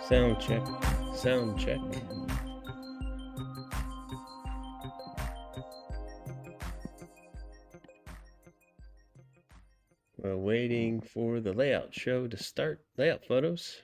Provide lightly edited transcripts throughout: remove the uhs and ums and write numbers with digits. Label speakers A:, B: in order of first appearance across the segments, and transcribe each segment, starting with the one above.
A: Sound check. Sound check. We're waiting for the layout show to start. Layout photos.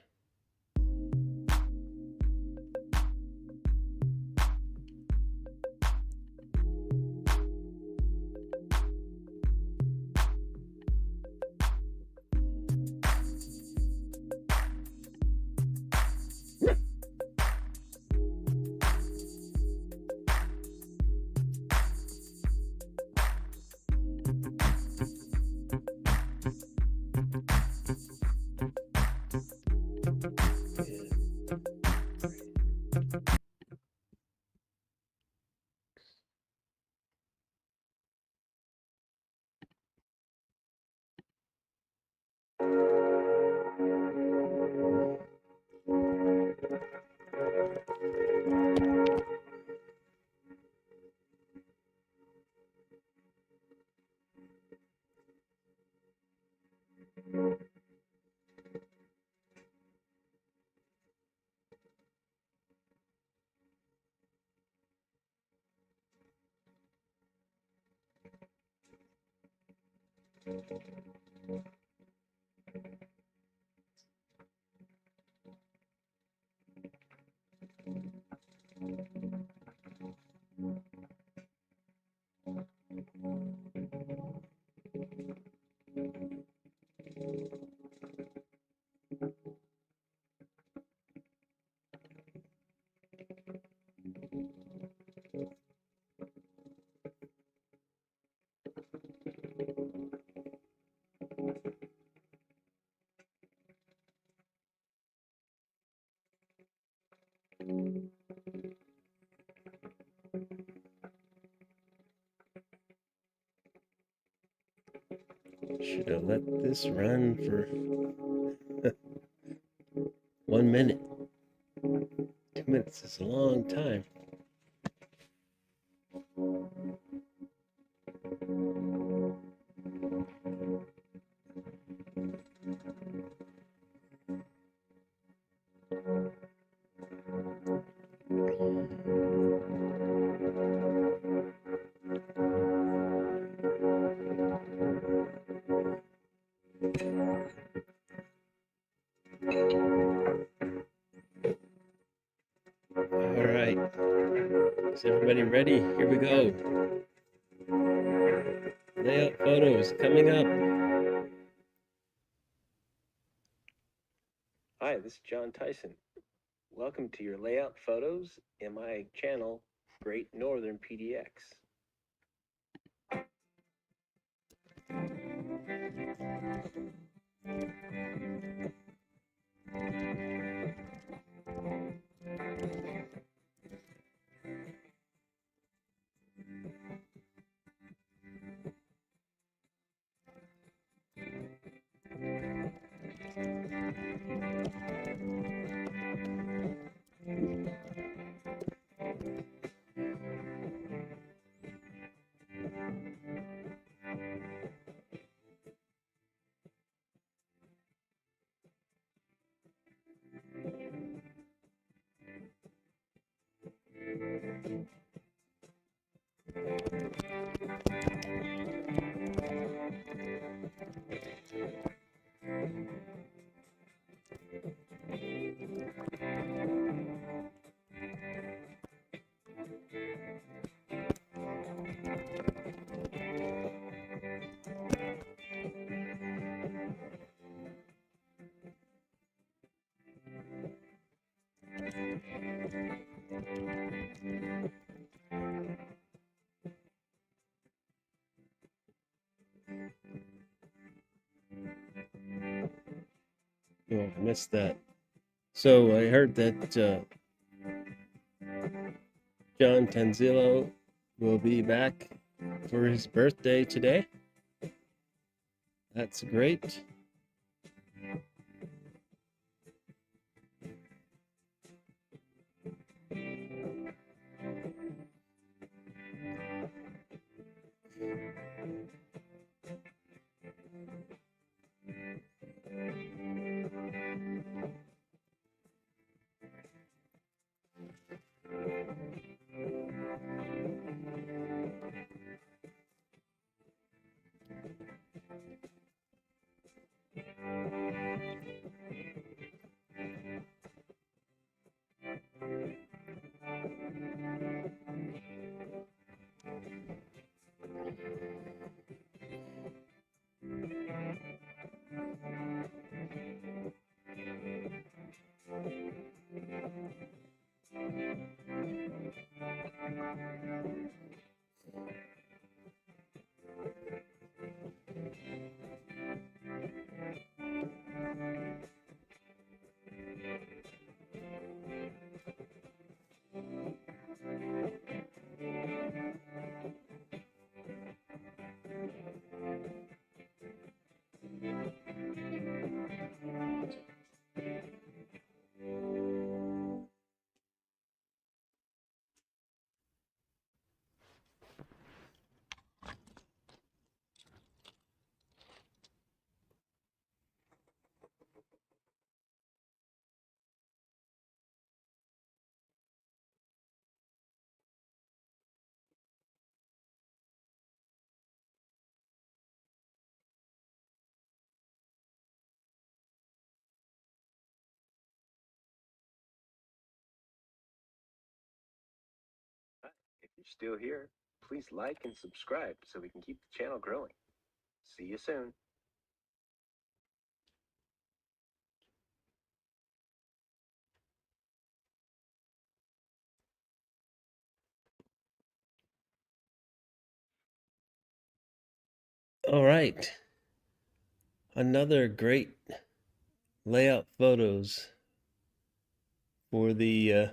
A: Should have let this run for 1 minute. 2 minutes is a long time. All right. Is everybody ready? Here we go. Layout photos coming up. Hi, this is John Tyson. Welcome to your layout photos in my channel, Great Northern PDX. Oh, I missed that. So I heard that John Tanzillo will be back for his birthday today. That's great. If you're still here, please like and subscribe so we can keep the channel growing. See you soon. All right. Another great layout photos for the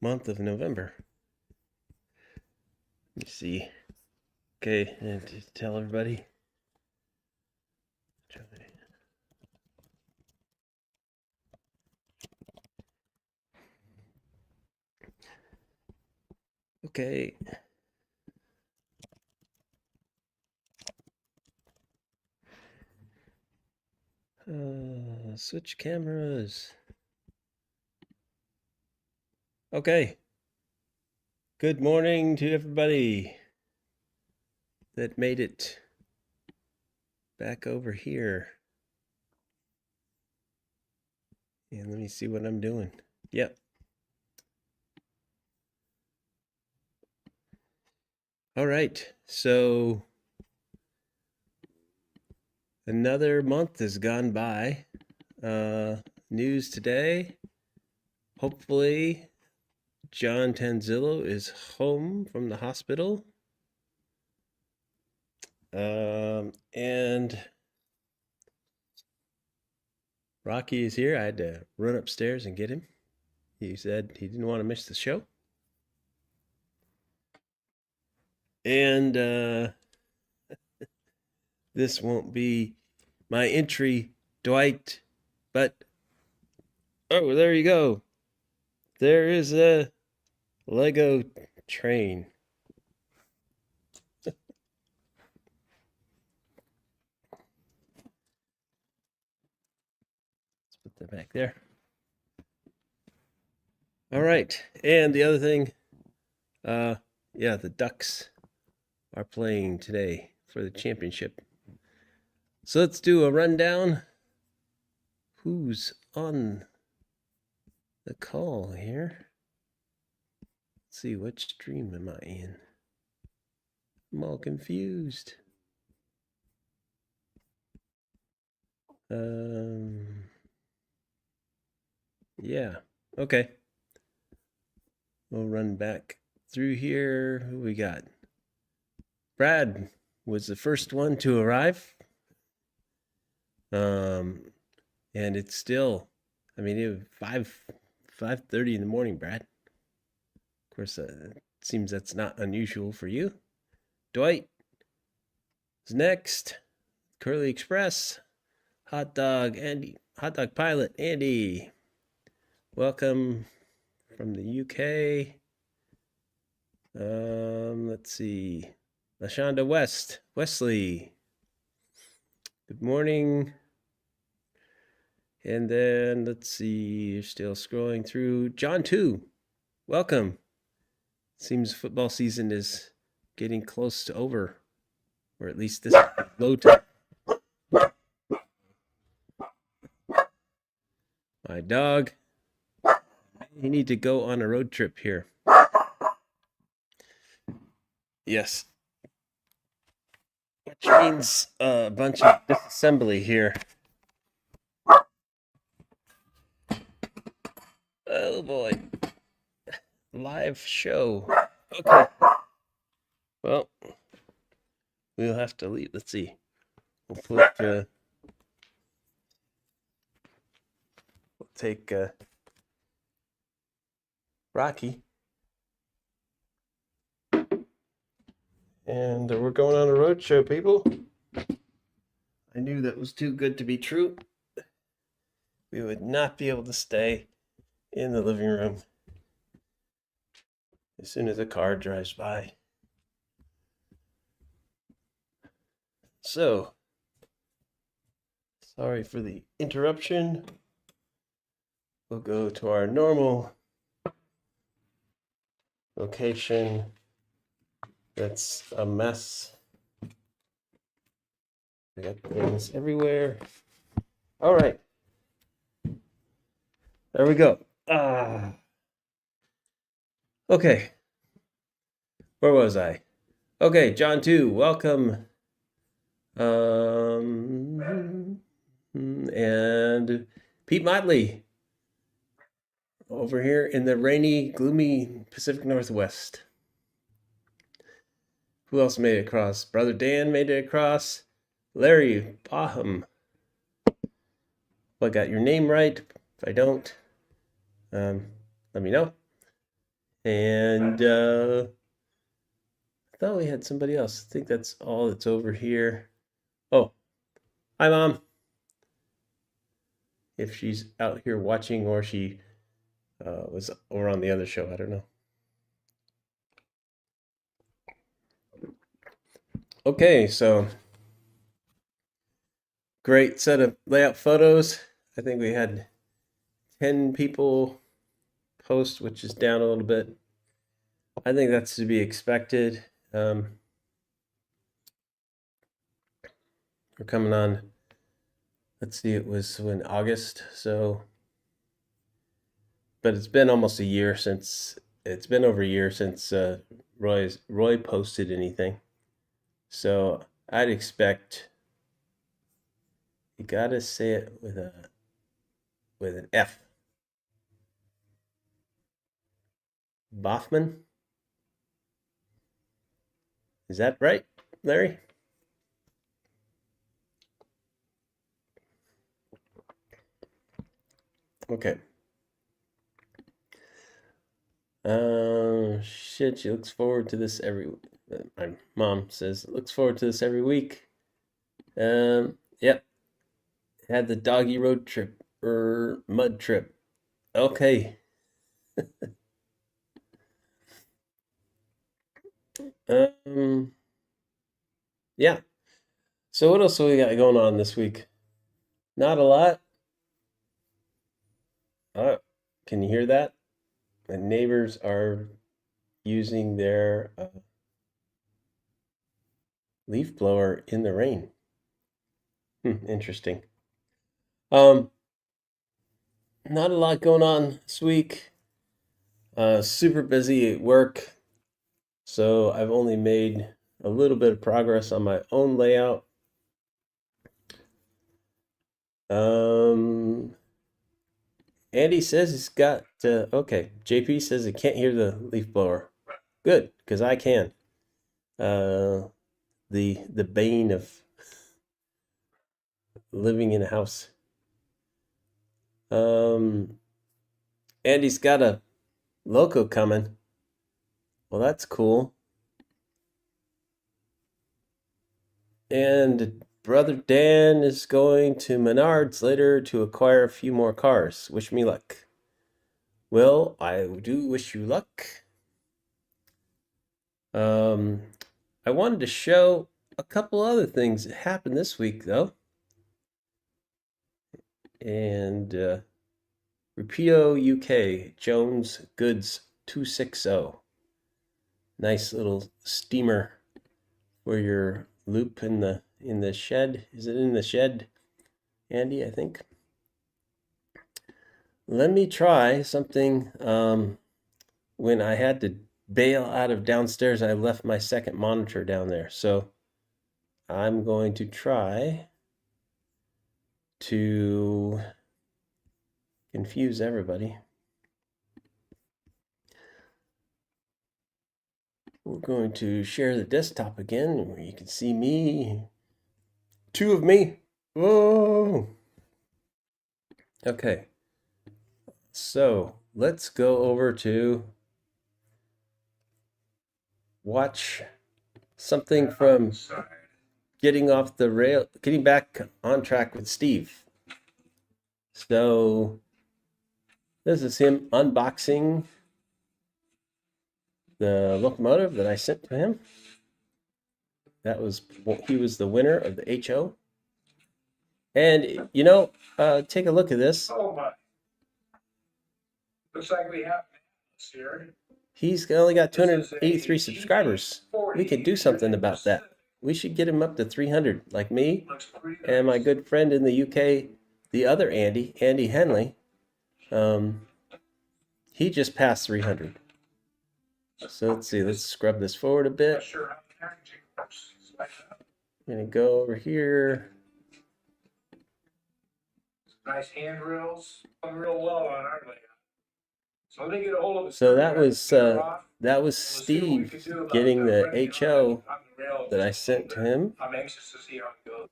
A: month of November. Let me see. Okay, and to tell everybody. Okay. Switch cameras. Okay. Good morning to everybody that made it back over here. And let me see what I'm doing. Yep. All right. So another month has gone by. News today. Hopefully, John Tanzillo is home from the hospital. And Rocky is here. I had to run upstairs and get him. He said he didn't want to miss the show. And this won't be my entry, Dwight, but oh, there you go. There is a Lego train. Let's put that back there. All right, and the other thing, yeah, the Ducks are playing today for the championship. So let's do a rundown. Who's on the call here? Let's see, which stream am I in? I'm all confused. Yeah, okay. We'll run back through here. Who we got? Brad was the first one to arrive. And it's still, I mean, it was 5:30 in the morning, Brad. Of course, it seems that's not unusual for you. Dwight is next. Curly Express. Hot Dog Pilot, Andy. Welcome from the UK. Let's see. LaShonda Wesley. Good morning. And then let's see, you're still scrolling through. John 2, welcome. Seems football season is getting close to over, or at least this low time. My dog, you need to go on a road trip here. Yes. Which means a bunch of disassembly here. Oh boy. Live show. Okay. Well, we'll have to leave. Let's see. We'll put, we'll take Rocky. And we're going on a road show, people. I knew that was too good to be true. We would not be able to stay in the living room as soon as a car drives by. So, sorry for the interruption. We'll go to our normal location. That's a mess. We got things everywhere. All right. There we go. Okay. Where was I? Okay, John 2, welcome. And Pete Motley over here in the rainy, gloomy Pacific Northwest. Who else made it across? Brother Dan made it across. Larry Baham. Well, I got your name right. If I don't, let me know. And I thought we had somebody else. I think that's all that's over here. Oh, hi, Mom. If she's out here watching or she was over on the other show, I don't know. Okay, so great set of layout photos. I think we had 10 people post, which is down a little bit. I think that's to be expected. We're coming on, let's see, it was in August, so, but it's been almost a year since, it's been over a year since Roy posted anything. So I'd expect, you gotta say it with an F. Boffman? Is that right, Larry? Okay. Shit, she looks forward to this every, my mom says, looks forward to this every week. Yep. Had the doggy road trip, or mud trip. Okay. Yeah. So what else have we got going on this week? Not a lot. Can you hear that? The neighbors are using their leaf blower in the rain. Interesting. Not a lot going on this week. Super busy at work. So I've only made a little bit of progress on my own layout. Andy says he's got, okay. JP says he can't hear the leaf blower. Good, because I can. The bane of living in a house. Andy's got a loco coming. Well, that's cool. And Brother Dan is going to Menards later to acquire a few more cars. Wish me luck. Well, I do wish you luck. I wanted to show a couple other things that happened this week, though. And Rapido UK, Jones Goods 260. Nice little steamer for your loop in the shed. Is it in the shed, Andy? I think. Let me try something. When I had to bail out of downstairs, I left my second monitor down there. So I'm going to try to confuse everybody. We're going to share the desktop again where you can see me. Two of me. Whoa. Okay. So let's go over to watch something from getting off the rail, getting back on track with Steve. So this is him unboxing the locomotive that I sent to him. He was the winner of the HO. And you know, take a look at this.
B: Oh my. Looks like we have this here.
A: He's only got 283 subscribers. We could do something about that. We should get him up to 300, like me and my good friend in the UK, the other Andy Henley. He just passed 300. So let's see, let's scrub this forward a bit. I'm gonna go over here.
B: Nice handrails, real well on our layout. So let me get a hold of the.
A: So that was Steve getting the HO that I sent to him.
B: I'm anxious to see how it goes.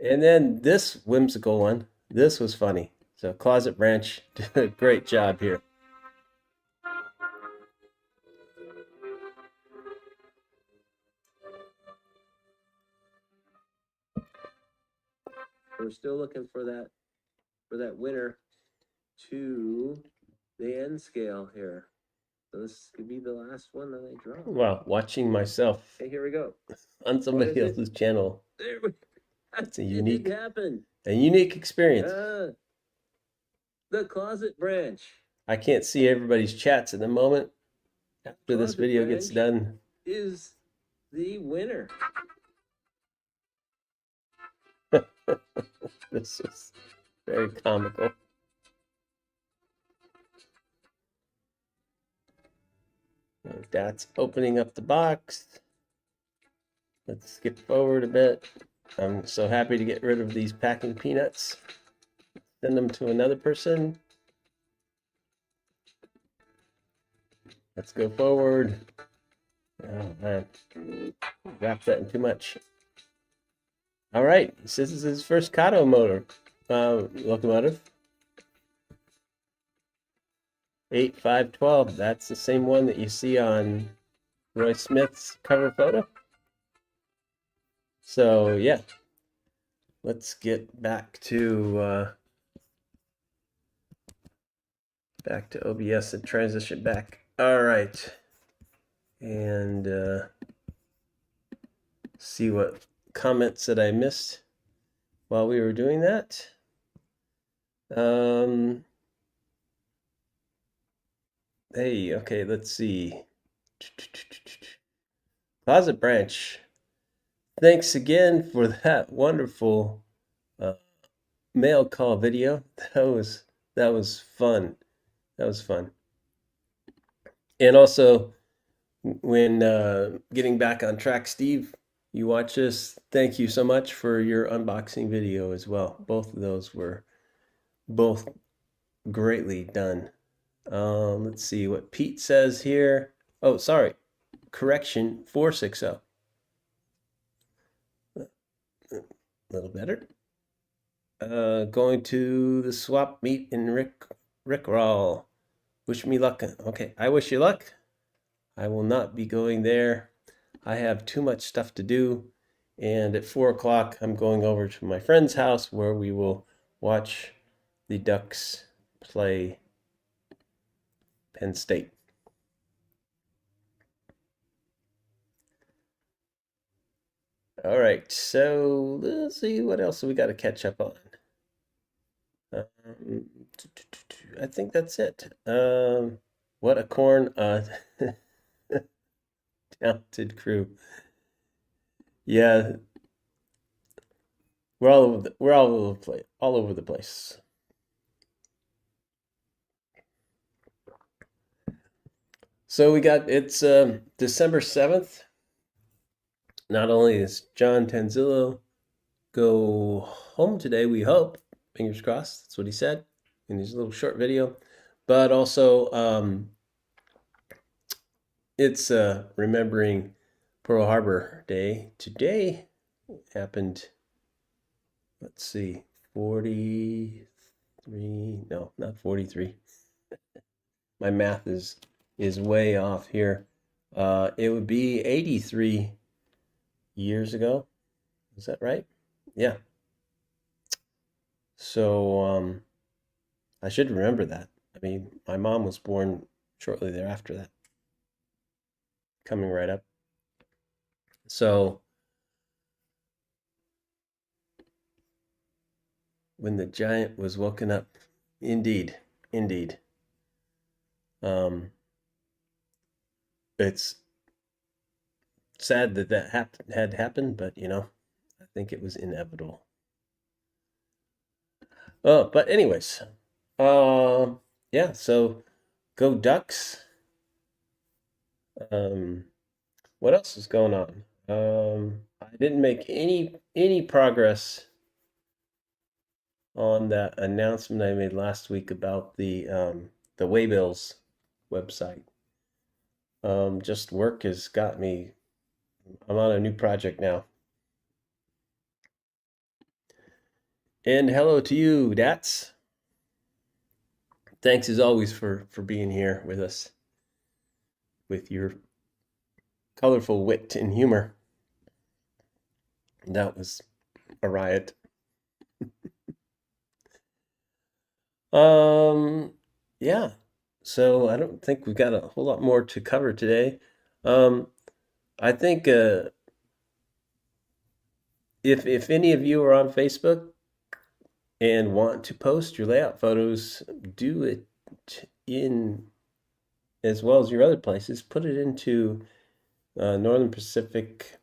A: And then this whimsical one, this was funny. So Closet Branch did a great job here. We're still looking for that winner to the N scale here. So this could be the last one that I draw. Wow, watching myself. Okay, here we go. On somebody else's channel. That's a unique experience. The Closet Branch. I can't see everybody's chats at the moment. After this video gets done, is the winner. This is very comical. That's opening up the box. Let's skip forward a bit. I'm so happy to get rid of these packing peanuts. Send them to another person. Let's go forward. Oh man, wrapped that in too much. All right, this is his first Kato locomotive. 8512. That's the same one that you see on Roy Smith's cover photo. So yeah, let's get back to OBS and transition back. All right, and see what comments that I missed while we were doing that. Hey, okay, let's see. Closet Branch, thanks again for that wonderful mail call video. That was fun. That was fun. And also, when getting back on track, Steve, you watch this. Thank you so much for your unboxing video as well. Both of those were both greatly done. Let's see what Pete says here. Oh, sorry. Correction, 460. A little better. Going to the swap meet in Rickroll. Wish me luck. Okay, I wish you luck. I will not be going there. I have too much stuff to do. And at 4 o'clock, I'm going over to my friend's house where we will watch the Ducks play Penn State. All right, so let's see what else we got to catch up on. I think that's it. What a corn. talented crew. Yeah, we're all over the place. So it's December 7th. Not only is John Tanzillo go home today, we hope, fingers crossed, that's what he said in his little short video, but also it's remembering Pearl Harbor Day. Today happened, let's see, 43, no, not 43. My math is way off here. It would be 83 years ago. Is that right? Yeah. So I should remember that. I mean, my mom was born shortly thereafter that, coming right up. So when the giant was woken up, indeed, indeed. It's sad that had happened, but I think it was inevitable. Oh, but anyways, yeah. So go Ducks. Um, what else is going on? I didn't make any progress on that announcement I made last week about the Waybills website. Just work has got me. I'm on a new project now. And hello to you, Dats. Thanks as always for being here with us, with your colorful wit and humor. That was a riot. Yeah. So I don't think we've got a whole lot more to cover today. Um, I think if any of you are on Facebook and want to post your layout photos, do it in, as well as your other places. Put it into Northern Pacific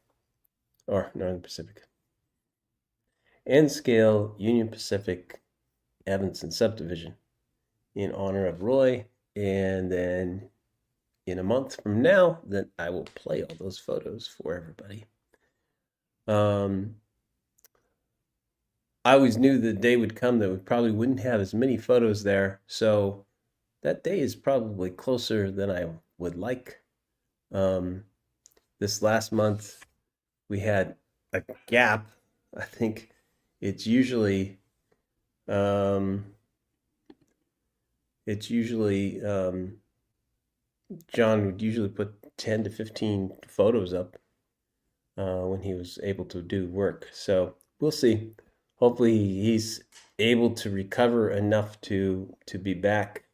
A: and scale Union Pacific Evanston Subdivision in honor of Roy. And then in a month from now, then I will play all those photos for everybody. I always knew the day would come that we probably wouldn't have as many photos there. So that day is probably closer than I would like. This last month, we had a gap. I think it's usually John would usually put 10 to 15 photos up when he was able to do work. So we'll see. Hopefully he's able to recover enough to be back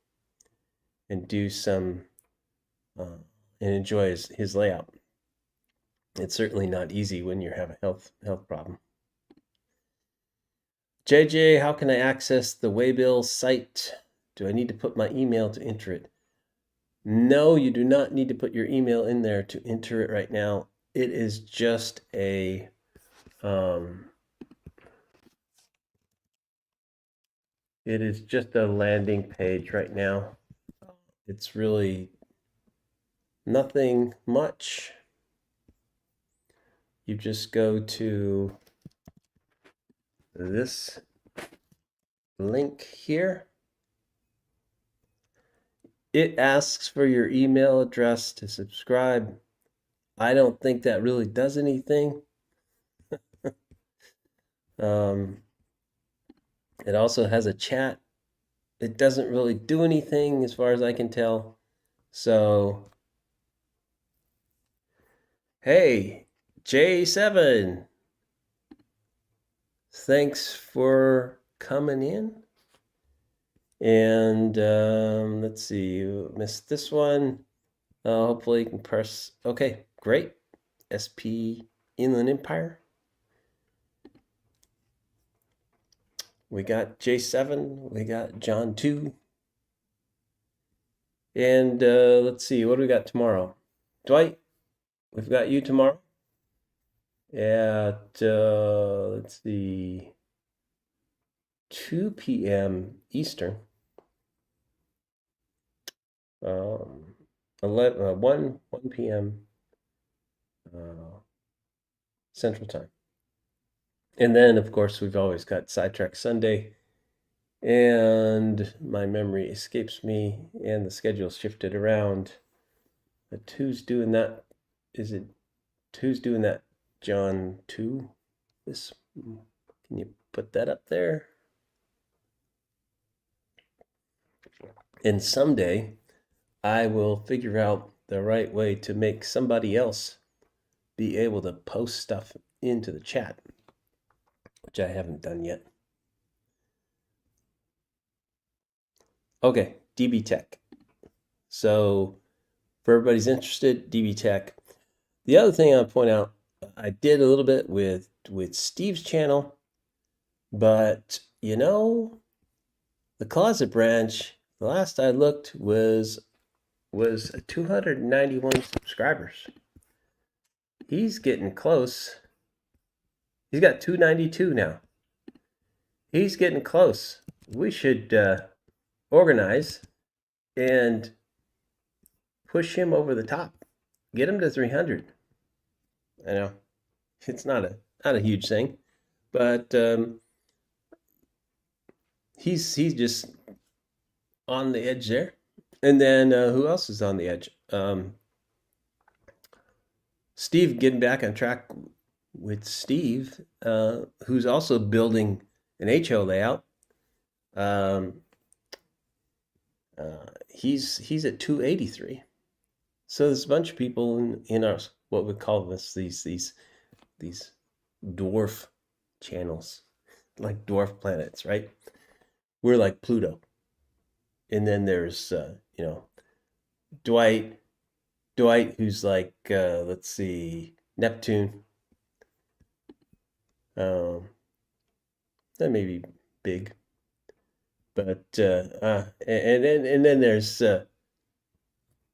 A: and do some and enjoy his layout. It's certainly not easy when you have a health problem. JJ, how can I access the Waybill site? Do I need to put my email to enter it? No, you do not need to put your email in there to enter it right now. It is just a landing page right now. It's really nothing much. You just go to this link here. It asks for your email address to subscribe. I don't think that really does anything. It also has a chat. It doesn't really do anything as far as I can tell. So, hey, J7, thanks for coming in. And let's see, you missed this one. Hopefully you can press. Okay, great. SP Inland Empire. We got J7. We got John 2. And let's see, what do we got tomorrow? Dwight, we've got you tomorrow at let's see, 2 p.m. Eastern, 1 p.m. Central Time. And then, of course, we've always got Sidetrack Sunday, and my memory escapes me, and the schedule's shifted around. But who's doing that? Who's doing that? John 2? This, can you put that up there? And someday I will figure out the right way to make somebody else be able to post stuff into the chat, which I haven't done yet. Okay, DB Tech. So for everybody's interested, DB Tech. The other thing I'll point out, I did a little bit with Steve's channel, but you know, the Closet Branch, the last I looked was 291 subscribers. He's getting close. He's got 292 now. He's getting close. We should organize and push him over the top. Get him to 300. I know it's not a huge thing, but he's just on the edge there. And then who else is on the edge? Steve, getting back on track with Steve, who's also building an HO layout. He's at 283. So there's a bunch of people in our, what we call this, these dwarf channels, like dwarf planets, right? We're like Pluto. And then there's Dwight, who's like let's see, Neptune. That may be big, but and then there's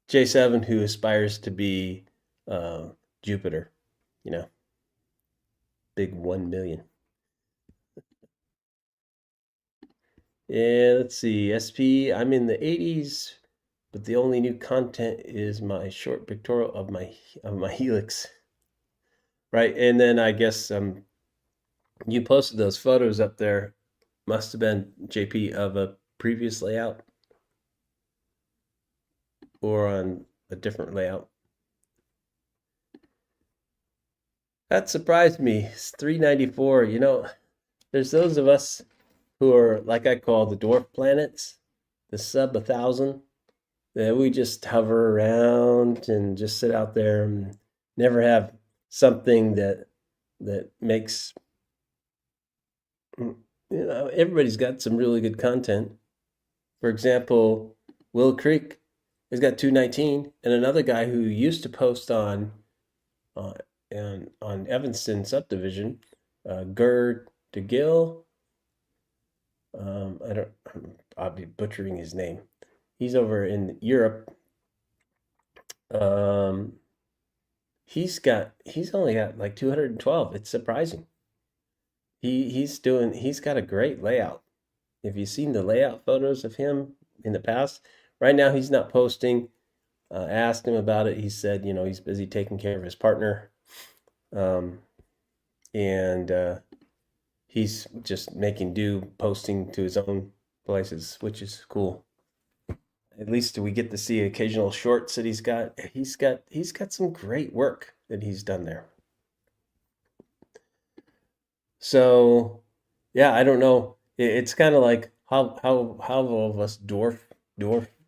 A: J7, who aspires to be Jupiter, big 1 million. Yeah, let's see, SP, I'm in the 80s, but the only new content is my short pictorial of my helix. Right, and then I guess you posted those photos up there. Must have been JP of a previous layout or on a different layout. That surprised me. It's 394. There's those of us who are, like I call, the dwarf planets, the sub 1,000, that we just hover around and just sit out there and never have something that makes, everybody's got some really good content. For example, Will Creek has got 219, and another guy who used to post on Evanston Subdivision, Gerd DeGill. I'll be butchering his name. He's over in Europe. He's only got like 212. It's surprising. He's got a great layout. If you've seen the layout photos of him in the past, right now he's not posting. I asked him about it. He said, he's busy taking care of his partner. And he's just making do, posting to his own places, which is cool. At least we get to see occasional shorts that he's got. He's got some great work that he's done there. So, yeah, I don't know. It's kind of like how all of us dwarf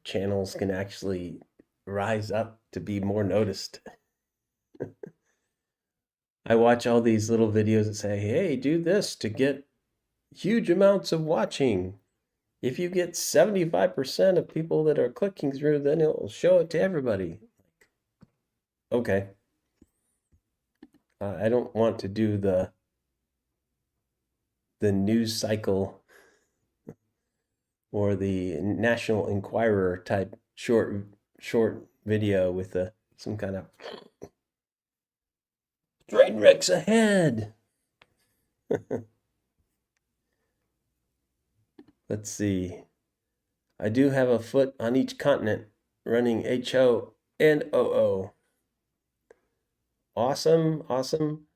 A: channels can actually rise up to be more noticed. I watch all these little videos that say, "Hey, do this to get huge amounts of watching. If you get 75% of people that are clicking through, then it'll show it to everybody." Okay. I don't want to do the news cycle or the National Enquirer type short video with some kind of Train wrecks ahead. Let's see. I do have a foot on each continent running HO and OO. Awesome, awesome.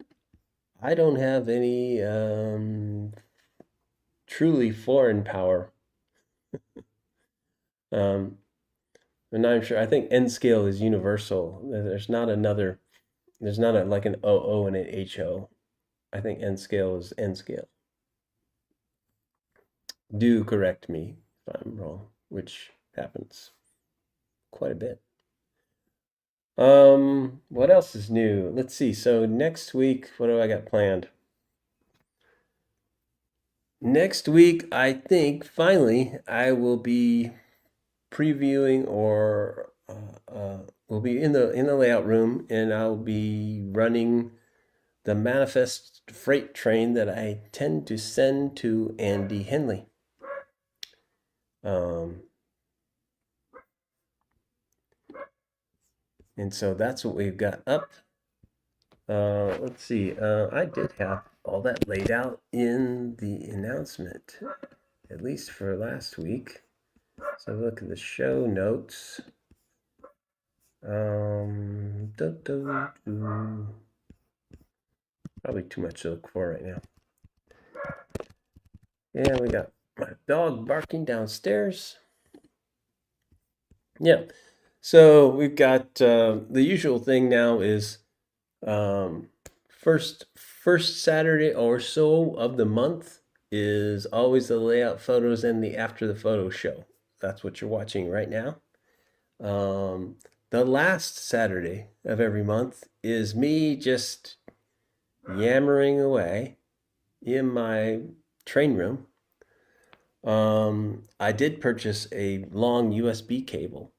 A: I don't have any truly foreign power. Um, I'm not sure. I think N scale is universal. There's not like an OO and an HO. I think N scale is N scale. Do correct me if I'm wrong, which happens quite a bit. What else is new? Let's see. So next week, what do I got planned? Next week, I think finally I will be previewing or we'll be in the layout room and I'll be running the manifest freight train that I tend to send to Andy Henley. And so that's what we've got up. Let's see. I did have all that laid out in the announcement, at least for last week. So look at the show notes. Probably too much to look for right now. And we got my dog barking downstairs. Yeah. So we've got the usual thing now is first Saturday or so of the month is always the layout photos and the after the photo show. That's what you're watching right now. The last Saturday of every month is me just yammering away in my train room. I did purchase a long USB cable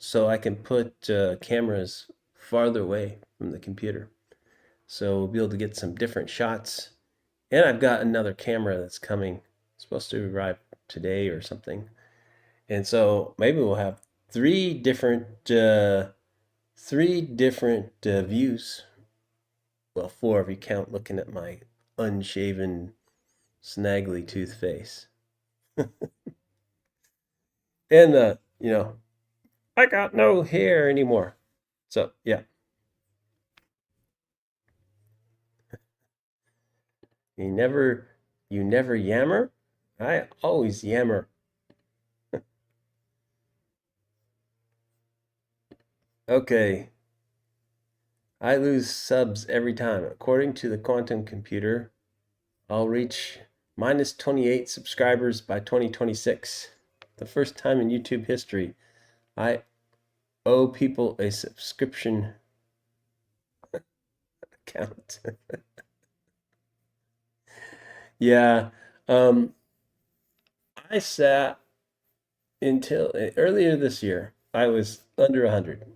A: so I can put cameras farther away from the computer. So we'll be able to get some different shots. And I've got another camera that's coming, supposed to arrive today or something. And so maybe we'll have three different views. Well, four if you count looking at my unshaven, snaggly tooth face. And I got no hair anymore. So yeah. You never yammer? I always yammer. Okay. I lose subs every time. According to the quantum computer, I'll reach minus 28 subscribers by 2026. The first time in YouTube history. I owe people a subscription account. Yeah. I sat until earlier this year. I was under 100.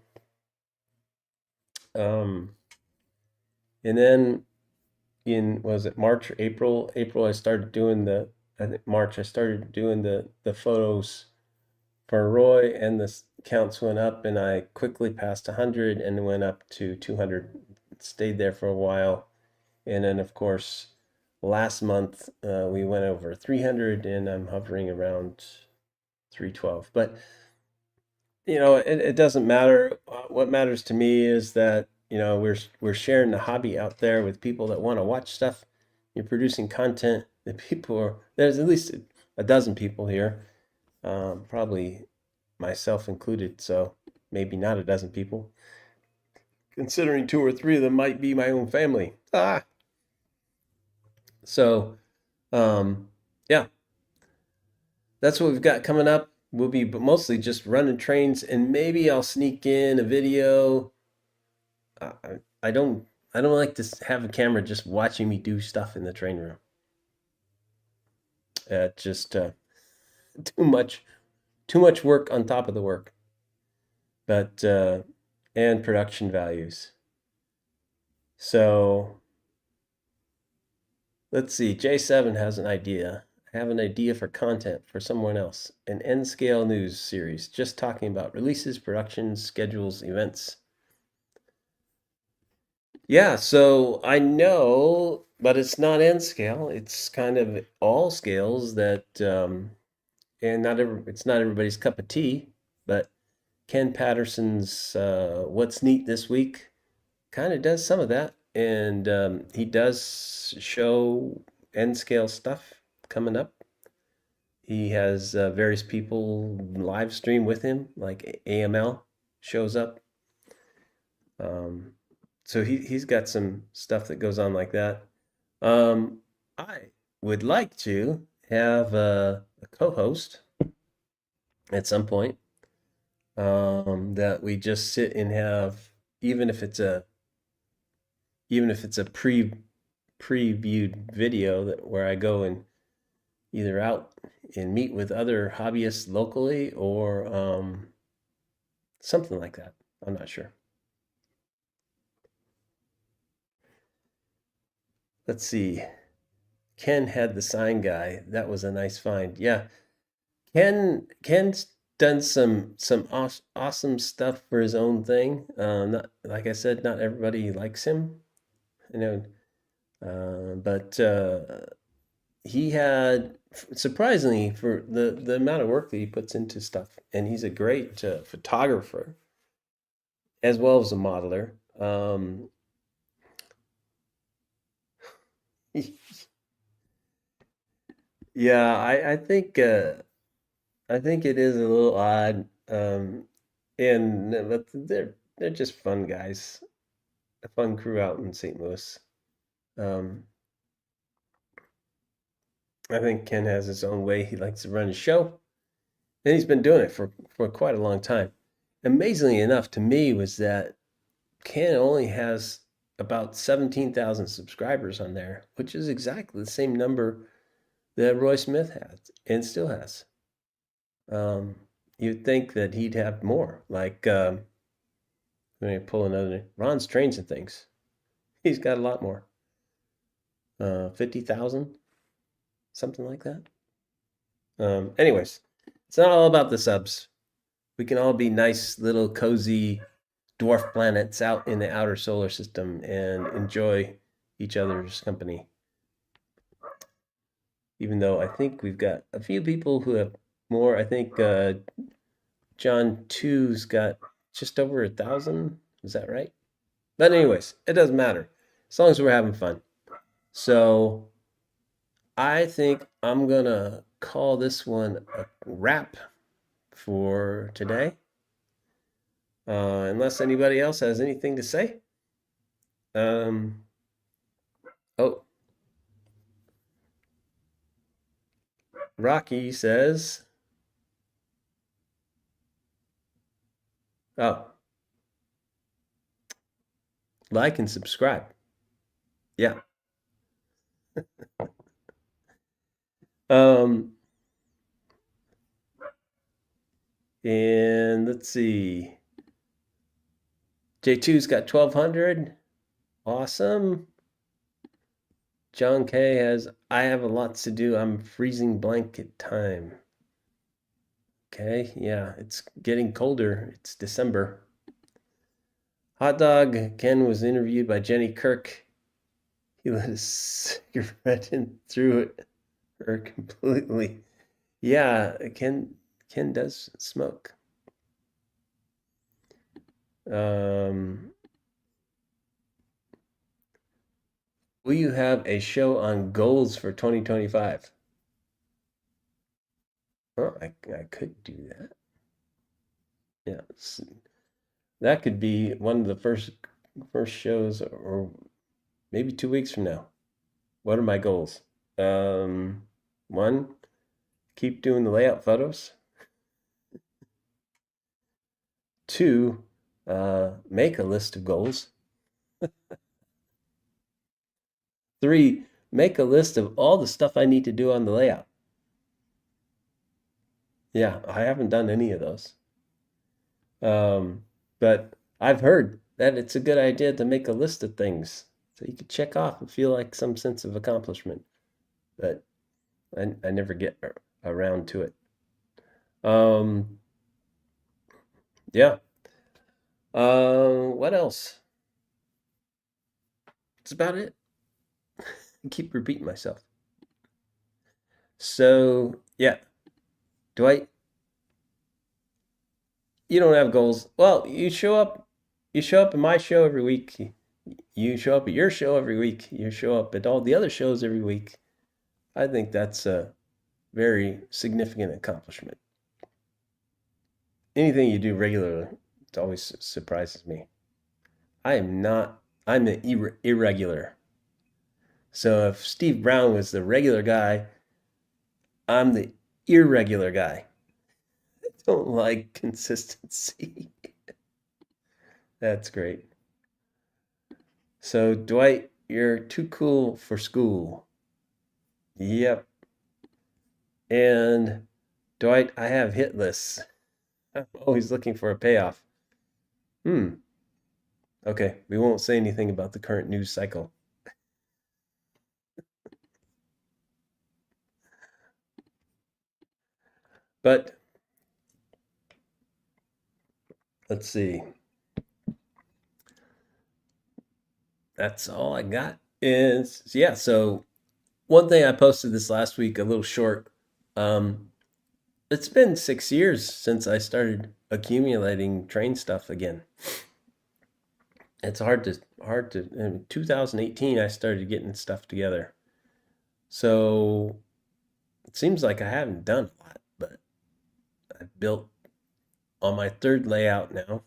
A: And then was it March or April? April I started doing I think March I started doing the photos for Roy, and the counts went up, and I quickly passed 100 and went up to 200. Stayed there for a while, and then of course last month we went over 300, and I'm hovering around 312. But it doesn't matter. What matters to me is that we're sharing the hobby out there with people that want to watch stuff. You're producing content. There's at least a dozen people here, probably myself included. So maybe not a dozen people, considering two or three of them might be my own family. So yeah, that's what we've got coming up. We'll be mostly just running trains, and maybe I'll sneak in a video. I don't like to have a camera just watching me do stuff in the train room. Just too much work on top of the work. But and production values. So let's see. J7 has an idea. I have an idea for content for someone else. An N-scale news series just talking about releases, productions, schedules, events. Yeah, so I know, but it's not N scale. It's kind of all scales that, and it's not everybody's cup of tea, but Ken Patterson's What's Neat This Week kind of does some of that. And he does show N scale stuff coming up. He has various people live stream with him, like AML shows up. Um, so he's got some stuff that goes on like that. I would like to have a co-host at some point, that we just sit and have, even if it's a even if it's a previewed video that where I go and either out and meet with other hobbyists locally or something like that. I'm not sure. Let's see. Ken had the sign guy. That was a nice find. Yeah, Ken's done some awesome stuff for his own thing. Not like I said, not everybody likes him, you know. But he had surprisingly for the amount of work that he puts into stuff, and he's a great photographer as well as a modeler. Yeah, I think it is a little odd, and but they're just fun guys, a fun crew out in St. Louis. Um, I think Ken has his own way he likes to run his show, and he's been doing it for quite a long time. Amazingly enough, to me, was that Ken only has about 17,000 subscribers on there, which is exactly the same number that Roy Smith has and still has. Um, you'd think that he'd have more. Like, let me pull another. Ron's Trains and Things. He's got a lot more. 50,000, something like that. Anyways, it's not all about the subs. We can all be nice little cozy dwarf planets out in the outer solar system and enjoy each other's company. Even though I think we've got a few people who have more. I think John Two's got just over 1,000. Is that right? But anyways, it doesn't matter as long as we're having fun. So I think I'm gonna call this one a wrap for today. Unless anybody else has anything to say. Um, oh, Rocky says, oh, like and subscribe. Yeah. Um, and let's see. J2's got 1,200. Awesome. John K has, I have a lot to do. I'm freezing blanket time. Okay, yeah, it's getting colder. It's December. Hot Dog Ken was interviewed by Jenny Kirk. He let his cigarette in through it her completely. Yeah, Ken does smoke. Um, will you have a show on goals for 2025? Oh, I could do that. Yeah, that could be one of the first shows, or maybe 2 weeks from now. What are my goals? One, keep doing the layout photos. Two, make a list of goals. Three, make a list of all the stuff I need to do on the layout. Yeah, I haven't done any of those. But I've heard that it's a good idea to make a list of things so you can check off and feel like some sense of accomplishment. But I never get around to it. Um, yeah. What else? that's about it. I keep repeating myself. So, yeah. Dwight, you don't have goals. Well, you show up at my show every week. You show up at your show every week. You show up at all the other shows every week. I think that's a very significant accomplishment. Anything you do regularly, it always surprises me. I'm the irregular. So if Steve Brown was the regular guy, I'm the irregular guy. I don't like consistency. That's great. So, Dwight, you're too cool for school. Yep. And Dwight, I have hit lists. I'm always looking for a payoff. Okay, we won't say anything about the current news cycle. But let's see. That's all I got. Is yeah, so one thing I posted this last week, a little short. It's been 6 years since I started accumulating train stuff again. It's hard to in 2018 I started getting stuff together. So it seems like I haven't done a lot, but I've built on my third layout now.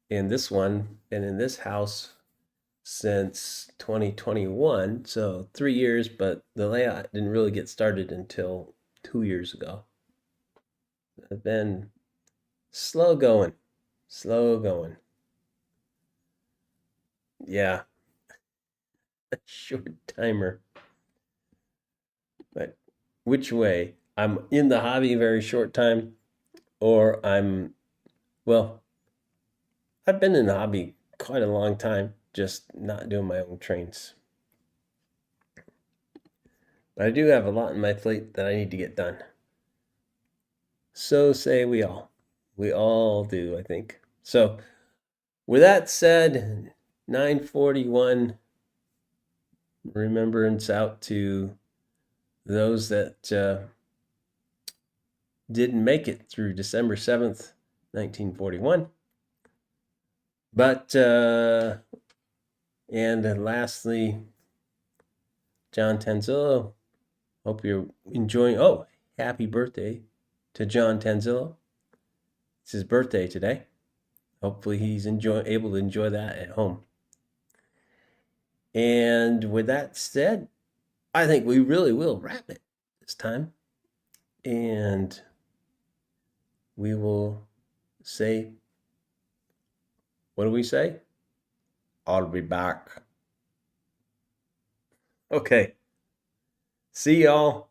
A: In this one and in this house since 2021, so 3 years, but the layout didn't really get started until 2 years ago. I've been slow going. Yeah, a short timer. But which way? I'm in the hobby a very short time, or well, I've been in the hobby quite a long time, just not doing my own trains. But I do have a lot on my plate that I need to get done. So say we all. We all do, I think. So with that said, 9:41, remembrance out to those that didn't make it through December 7th, 1941. But, and lastly, John Tanzillo. Hope you're enjoying. Oh, happy birthday to John Tanzillo. It's his birthday today. Hopefully he's able to enjoy that at home. And with that said, I think we really will wrap it this time. And we will say, what do we say? I'll be back. Okay. See y'all.